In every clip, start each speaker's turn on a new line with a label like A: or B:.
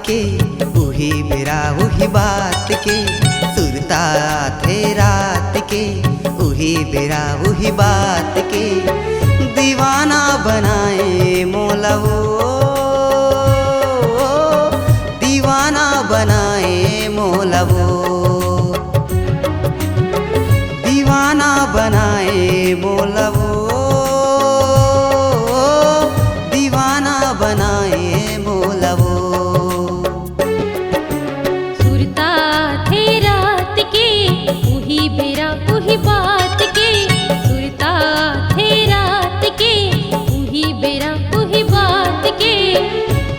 A: के उही बेरा उही बात के सुरता थे रात के उही बेरा उही बात के दीवाना बनाए मोला वो दीवाना बनाए मोला वो दीवाना बनाए मोला वो दीवाना बनाए मोला वो
B: सुरता थे रात के उही बेरा उही बात के सुरता थे रात के उही बेरा उही बात के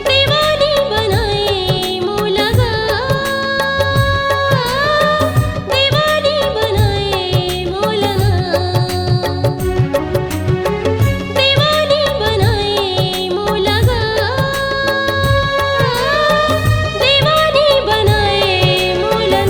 B: दीवानी बनाए मोला गा दीवानी बनाए मोला दीवानी बनाए मोला गा दीवानी बनाए मोला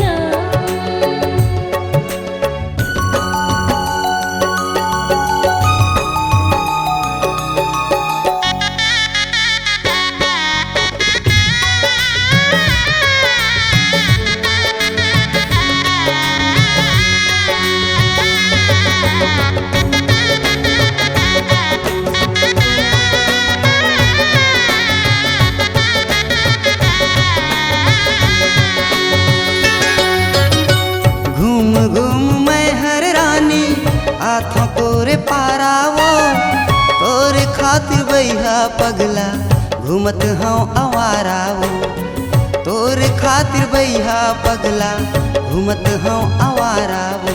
A: घूम घूम मैं हर रानी आँखों कोरे पारावो तोरे खातिर बैहा पगला घूमत हूँ आवारावो तोरे खातिर बैहा पगला घूमत हूँ आवारावो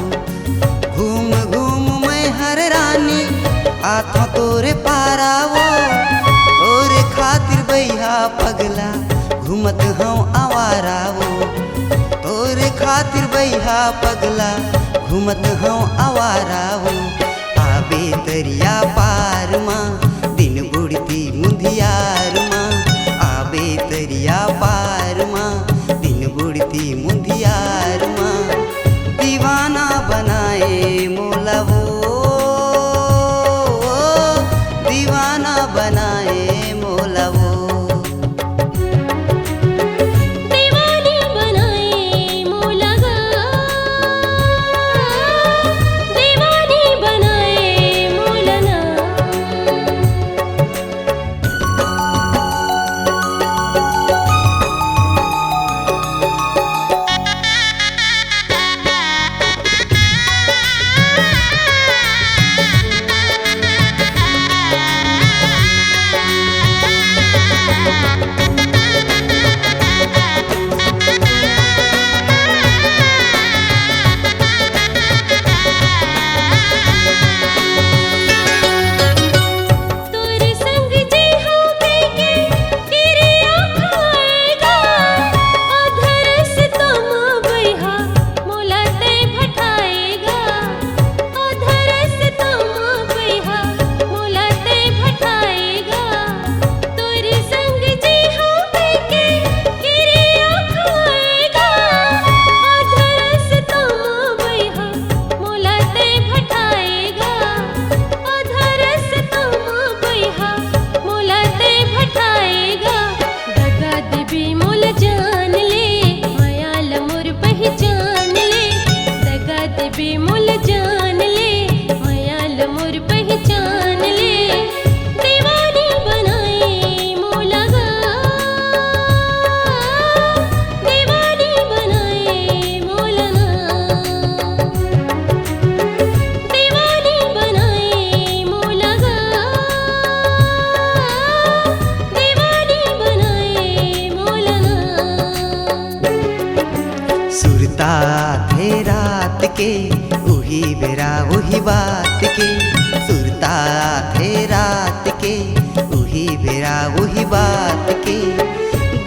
A: घूम घूम मैं हर रानी आँखों कोरे पारावो तोरे खातिर बैहा पगला घूमत हूँ आवारावो तोरे खातिर बैहा पगला घूमत हूँ आवारा हो आबे दरिया पार माँ दिन बुढ़ती मुंधियार माँ आबे दरिया पार माँ दिन बुढ़ती मुंधियार माँ दीवाना बनाए मोला वो दीवाना बनाए मोला वो
B: दीवानी बनाए मोला गा दीवानी बनाए मोला तोरे संग जी हो के तेरे आँखाएगा अधर से तुम बैहा मोला ते भटाएगा अधर से तुम बैहा मोला ते भटाएगा तोरे संग जी हो के तेरे आँखाएगा अधर से तुम बैहा मोला ते भटाएगा अधर से तुम बैहा मोला ते भटाएगा दगा देबी मोल जान ले मायाल मोर पहचान ले दगा देबी मोल जान ले मायाल मोर पहचान ले दीवानी बनाए मोला गा दीवानी बनाए मोला दीवानी बनाए मोला गा दीवानी बनाए मोला
A: सुरता थे रात के उही बेरा उही बात के सुरता थे रात के उही बेरा उही बात के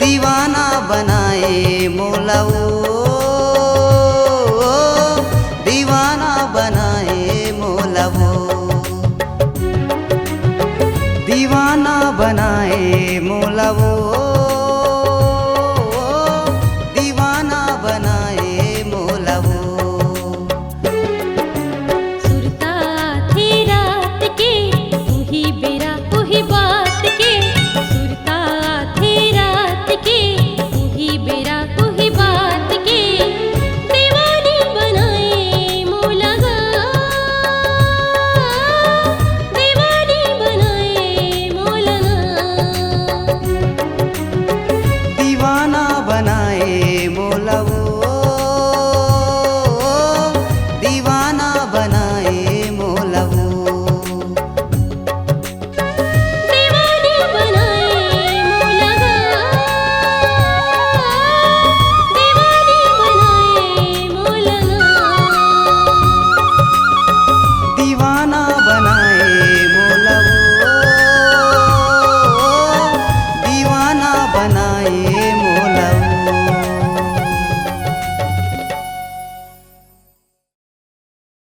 A: दीवाना बनाए मोला वो दीवाना बनाए मोला वो दीवाना बनाए मोला वो दीवाना बनाए मोला वो
B: सुरता थी रात के उही बेरा उही बात के सुरता थी रात के
A: दीवाना बनाए